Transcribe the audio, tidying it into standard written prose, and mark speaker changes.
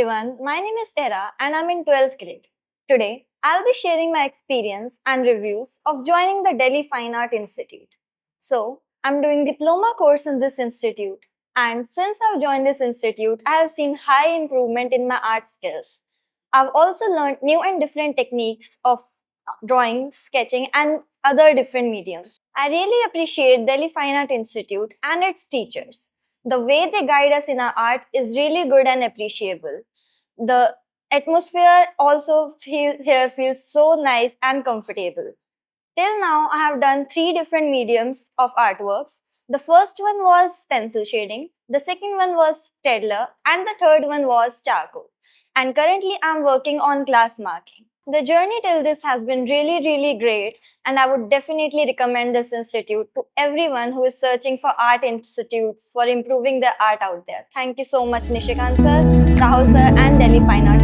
Speaker 1: everyone, my name is Era and I'm in 12th grade. Today, I'll be sharing my experience and reviews of joining the Delhi Fine Art Institute. So, I'm doing diploma course in this institute, and since I've joined this institute, I have seen high improvement in my art skills. I've also learned new and different techniques of drawing, sketching and other different mediums. I really appreciate Delhi Fine Art Institute and its teachers. The way they guide us in our art is really good and appreciable. The atmosphere also here feels so nice and comfortable. Till now, I have done three different mediums of artworks. The first one was pencil shading, the second one was Stedler, and the third one was charcoal. And currently, I'm working on glass marking. The journey till this has been really great, and I would definitely recommend this institute to everyone who is searching for art institutes for improving their art out there. Thank you so much, Nishikant sir, Rahul sir, and Delhi Fine Art